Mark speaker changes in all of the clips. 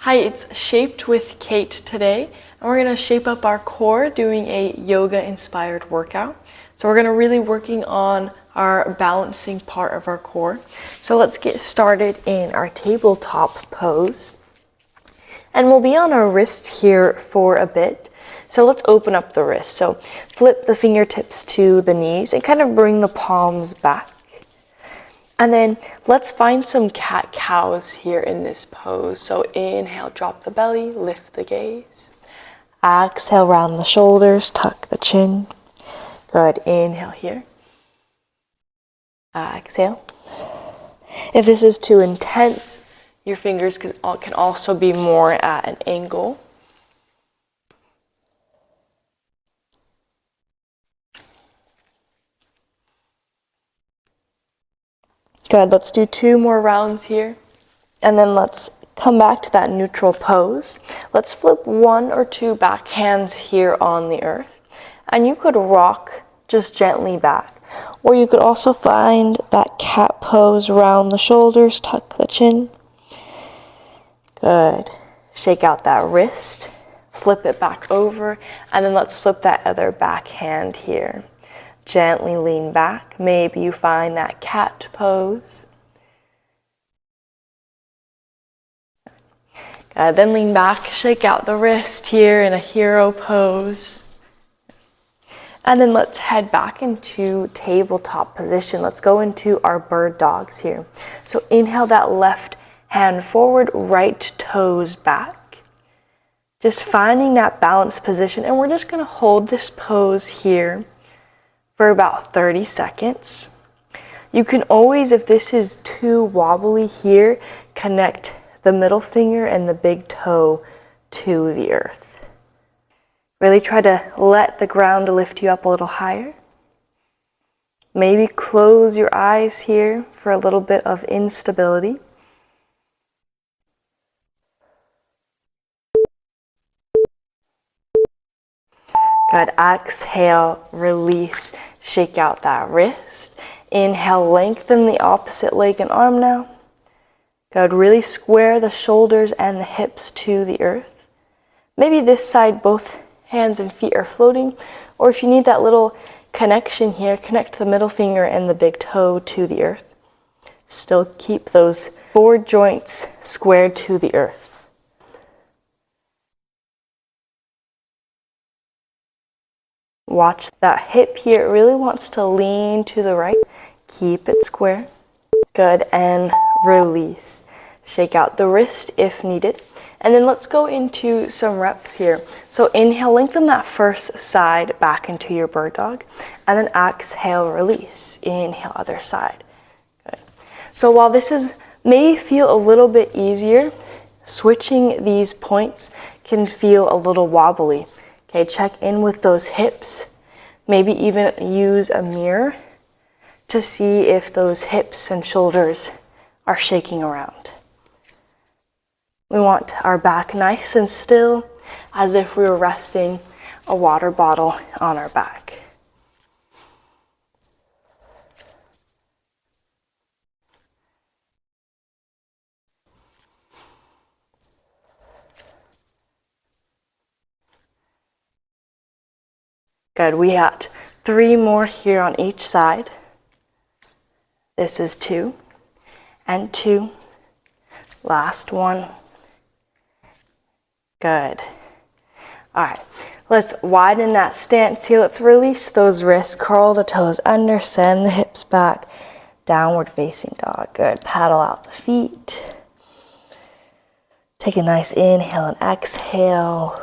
Speaker 1: Hi, it's Shaped with Kate today, and we're going to shape up our core doing a yoga-inspired workout. So we're going to really working on our balancing part of our core. So let's get started in our tabletop pose. And we'll be on our wrist here for a bit. So let's open up the wrist. So flip the fingertips to the knees and kind of bring the palms back. And then let's find some cat-cows here in this pose. So inhale, drop the belly, lift the gaze. Exhale, round the shoulders, tuck the chin. Good, inhale here. Exhale. If this is too intense, your fingers can also be more at an angle. Good, let's do 2 more rounds here. And then let's come back to that neutral pose. Let's flip 1 or 2 back hands here on the earth. And you could rock just gently back. Or you could also find that cat pose, round the shoulders, tuck the chin. Good. Shake out that wrist, flip it back over, and then let's flip that other back hand here. Gently lean back. Maybe you find that cat pose. Then lean back, shake out the wrist here in a hero pose. And then let's head back into tabletop position. Let's go into our bird dogs here. So inhale that left hand forward, right toes back. Just finding that balanced position. And we're just going to hold this pose here for about 30 seconds. You can always, if this is too wobbly here, connect the middle finger and the big toe to the earth. Really try to let the ground lift you up a little higher. Maybe close your eyes here for a little bit of instability. Good. Exhale, release, shake out that wrist. Inhale, lengthen the opposite leg and arm now. Good. Really square the shoulders and the hips to the earth. Maybe this side, both hands and feet are floating. Or if you need that little connection here, connect the middle finger and the big toe to the earth. Still keep those 4 joints squared to the earth. Watch that hip here. It really wants to lean to the right. Keep it square. Good. And release. Shake out the wrist if needed. And then let's go into some reps here. So inhale, lengthen that first side back into your bird dog. And then exhale, release. Inhale, other side. Good. So while this may feel a little bit easier, switching these points can feel a little wobbly. Okay, check in with those hips. Maybe even use a mirror to see if those hips and shoulders are shaking around. We want our back nice and still, as if we were resting a water bottle on our back. Good. We got 3 more here on each side. This is 2 and 2. Last one. Good. All right. Let's widen that stance here. Let's release those wrists, curl the toes under, send the hips back. Downward facing dog. Good. Paddle out the feet. Take a nice inhale and exhale.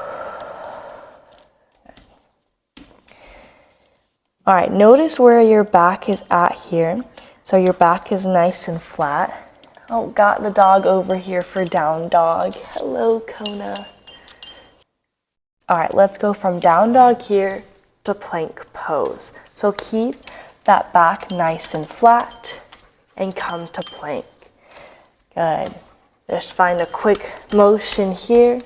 Speaker 1: All right, notice where your back is at here. So your back is nice and flat. Oh, got the dog over here for down dog. Hello, Kona. All right, let's go from down dog here to plank pose. So keep that back nice and flat and come to plank. Good. Just find a quick motion here.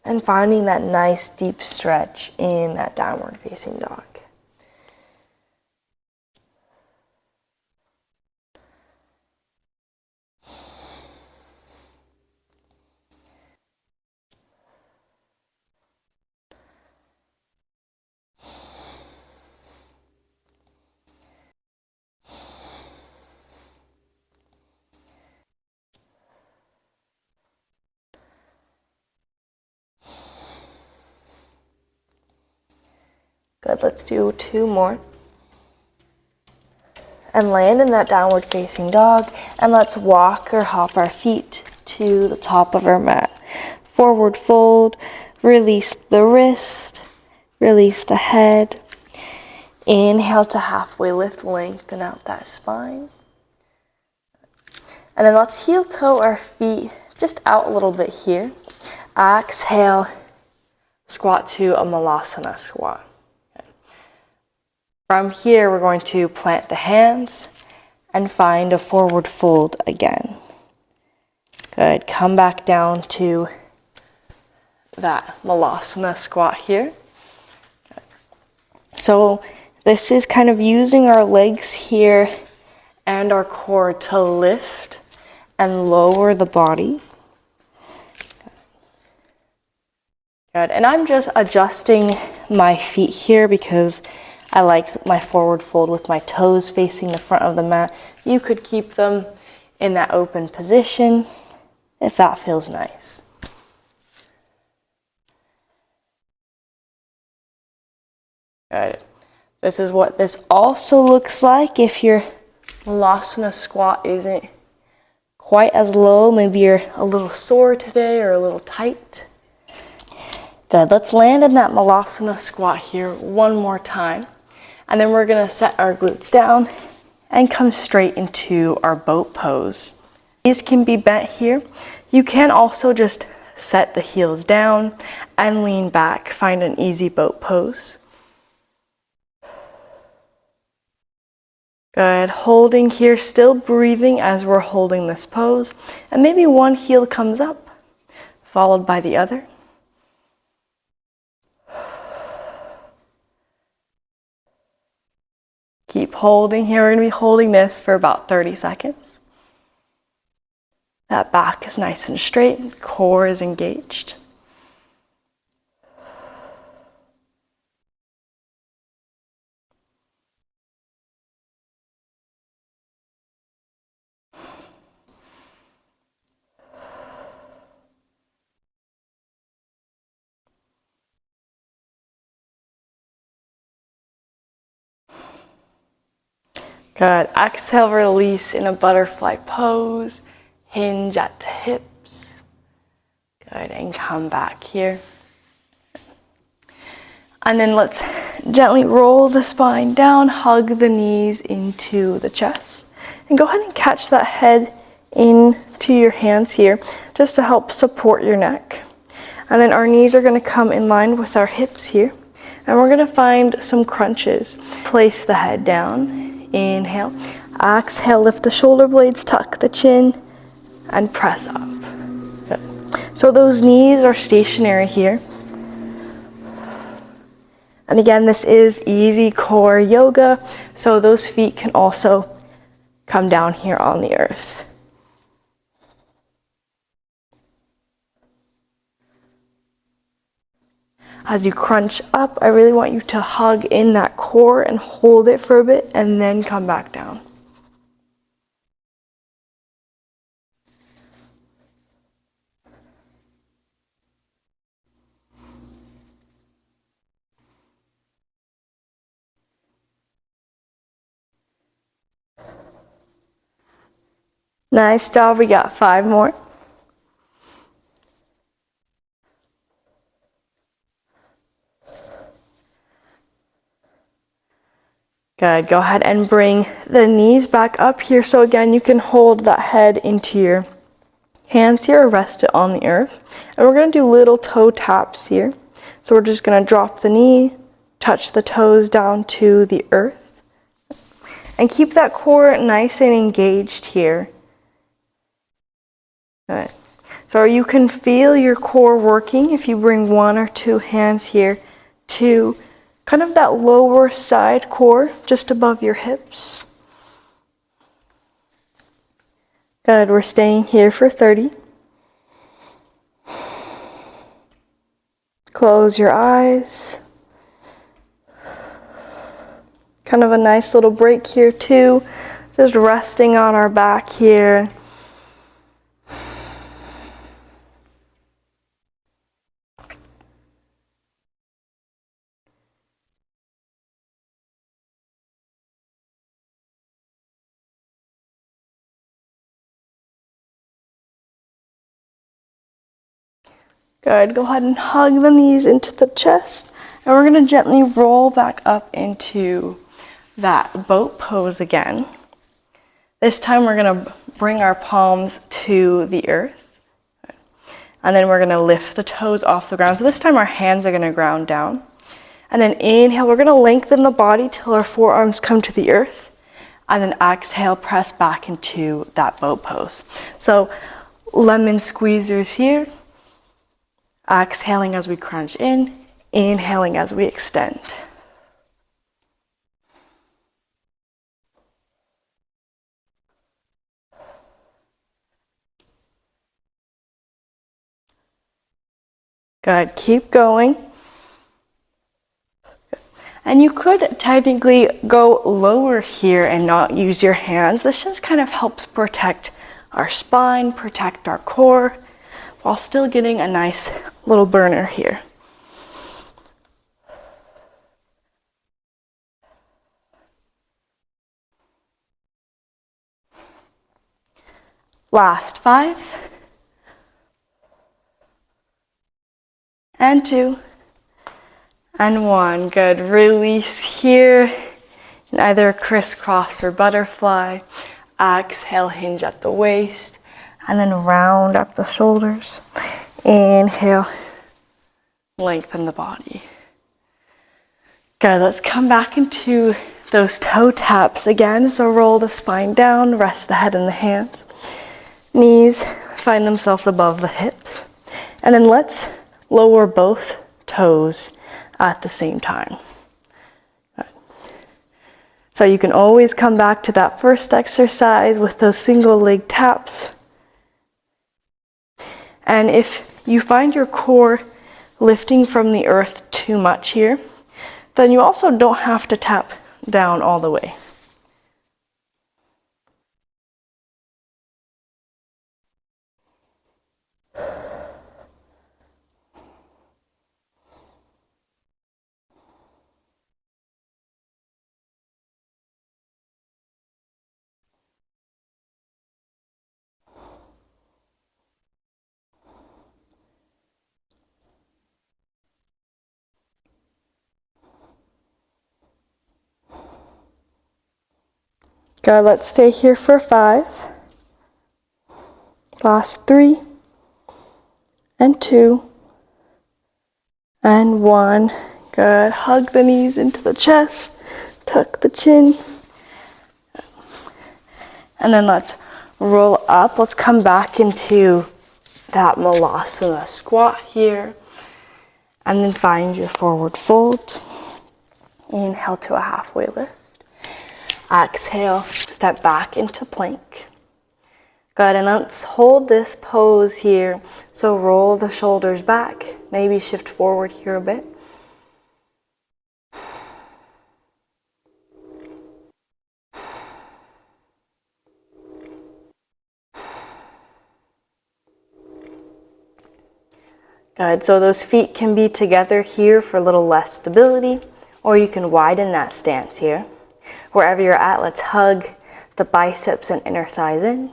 Speaker 1: And finding that nice deep stretch in that downward facing dog. Good, let's do 2 more. And land in that downward facing dog. And let's walk or hop our feet to the top of our mat. Forward fold, release the wrist, release the head. Inhale to halfway lift, lengthen out that spine. And then let's heel toe our feet just out a little bit here. Exhale, squat to a malasana squat. Okay. From here, we're going to plant the hands and find a forward fold again. Good, come back down to that malasana squat here. Good. So this is kind of using our legs here and our core to lift and lower the body. Good, and I'm just adjusting my feet here because I like my forward fold with my toes facing the front of the mat. You could keep them in that open position if that feels nice. Good. This is what this also looks like if your malasana squat isn't quite as low. Maybe you're a little sore today or a little tight. Good, let's land in that malasana squat here one more time. And then we're gonna set our glutes down and come straight into our boat pose. These can be bent here. You can also just set the heels down and lean back, find an easy boat pose. Good, holding here, still breathing as we're holding this pose. And maybe one heel comes up, followed by the other. Keep holding here. We're gonna be holding this for about 30 seconds. That back is nice and straight, core is engaged. Good. Exhale, release in a butterfly pose. Hinge at the hips. Good. And come back here. And then let's gently roll the spine down, hug the knees into the chest. And go ahead and catch that head into your hands here just to help support your neck. And then our knees are going to come in line with our hips here. And we're going to find some crunches. Place the head down. Inhale. Exhale, lift the shoulder blades, tuck the chin, and press up. Good. So those knees are stationary here. And again, this is easy core yoga, so those feet can also come down here on the earth. As you crunch up, I really want you to hug in that core and hold it for a bit and then come back down. Nice job, we got 5 more. Good, go ahead and bring the knees back up here. So again, you can hold that head into your hands here or rest it on the earth. And we're gonna do little toe taps here. So we're just gonna drop the knee, touch the toes down to the earth. And keep that core nice and engaged here. Good. So you can feel your core working if you bring 1 or 2 hands here to kind of that lower side core, just above your hips. Good, we're staying here for 30. Close your eyes. Kind of a nice little break here too. Just resting on our back here. Good, go ahead and hug the knees into the chest. And we're gonna gently roll back up into that boat pose again. This time we're gonna bring our palms to the earth. And then we're gonna lift the toes off the ground. So this time our hands are gonna ground down. And then inhale, we're gonna lengthen the body till our forearms come to the earth. And then exhale, press back into that boat pose. So lemon squeezers here. Exhaling as we crunch in, inhaling as we extend. Good, keep going. And you could technically go lower here and not use your hands. This just kind of helps protect our spine, protect our core, while still getting a nice little burner here. Last 5. And 2. And 1. Good. Release here in either crisscross or butterfly. Exhale, hinge at the waist. And then round up the shoulders. Inhale, lengthen the body. Good. Let's come back into those toe taps again. So roll the spine down, rest the head in the hands. Knees find themselves above the hips. And then let's lower both toes at the same time. So you can always come back to that first exercise with those single leg taps. And if you find your core lifting from the earth too much here, then you also don't have to tap down all the way. Good, let's stay here for 5. Last 3. And 2. And 1. Good, hug the knees into the chest, tuck the chin. And then let's roll up. Let's come back into that Malasana squat here. And then find your forward fold. Inhale to a halfway lift. Exhale, step back into plank. Good, and let's hold this pose here. So roll the shoulders back, maybe shift forward here a bit. Good, so those feet can be together here for a little less stability, or you can widen that stance here. Wherever you're at, let's hug the biceps and inner thighs in.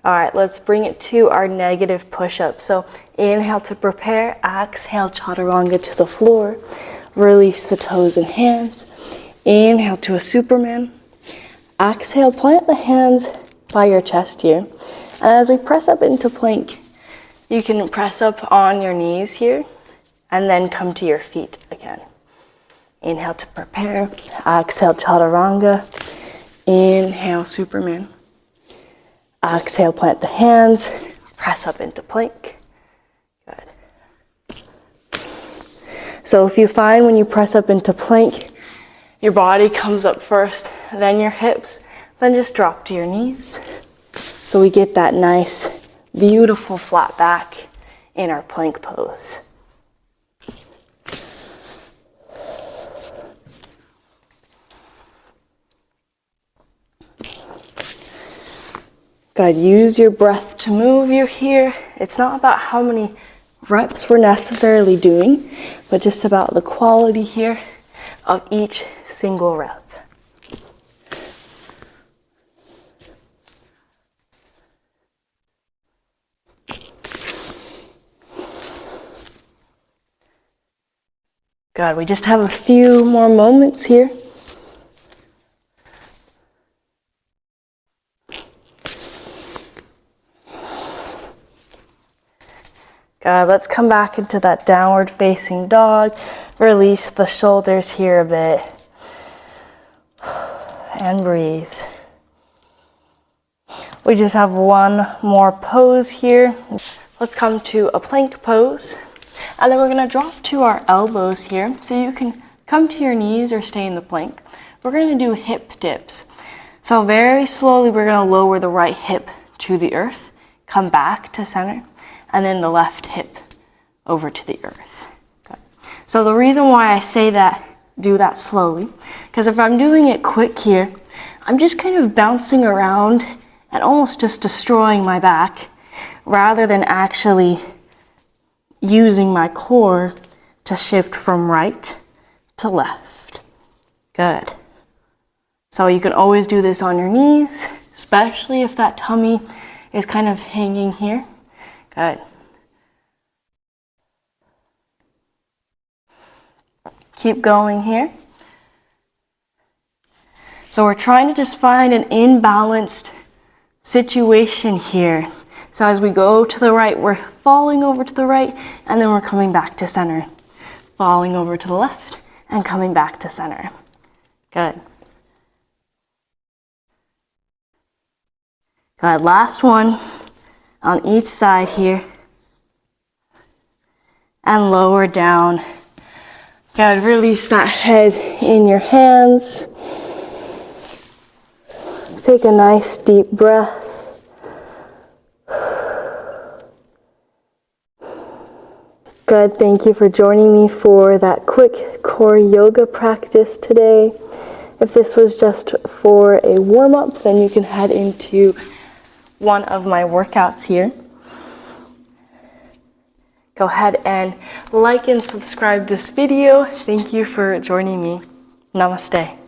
Speaker 1: All right, let's bring it to our negative push-up. So inhale to prepare, exhale, chaturanga to the floor. Release the toes and hands. Inhale to a Superman. Exhale, plant the hands by your chest here. And as we press up into plank, you can press up on your knees here and then come to your feet again. Inhale to prepare, exhale, chaturanga. Inhale, Superman. Exhale, plant the hands, press up into plank. Good. So if you find when you press up into plank, your body comes up first, then your hips, then just drop to your knees. So we get that nice, beautiful flat back in our plank pose. Good, use your breath to move you here. It's not about how many reps we're necessarily doing, but just about the quality here of each single rep. Good, we just have a few more moments here. Good, let's come back into that downward facing dog. Release the shoulders here a bit. And breathe. We just have one more pose here. Let's come to a plank pose. And then we're gonna drop to our elbows here. So you can come to your knees or stay in the plank. We're gonna do hip dips. So very slowly, we're gonna lower the right hip to the earth, come back to center, and then the left hip over to the earth. Good. So the reason why I say that, do that slowly, because if I'm doing it quick here, I'm just kind of bouncing around and almost just destroying my back, rather than actually using my core to shift from right to left. Good. So you can always do this on your knees, especially if that tummy is kind of hanging here. Good. Keep going here. So we're trying to just find an imbalanced situation here. So as we go to the right, we're falling over to the right, and then we're coming back to center. Falling over to the left, and coming back to center. Good. Good, last one on each side here. And lower down. Good, release that head in your hands. Take a nice deep breath. Good, thank you for joining me for that quick core yoga practice today. If this was just for a warm-up, then you can head into one of my workouts here. Go ahead and like and subscribe this video. Thank you for joining me. Namaste.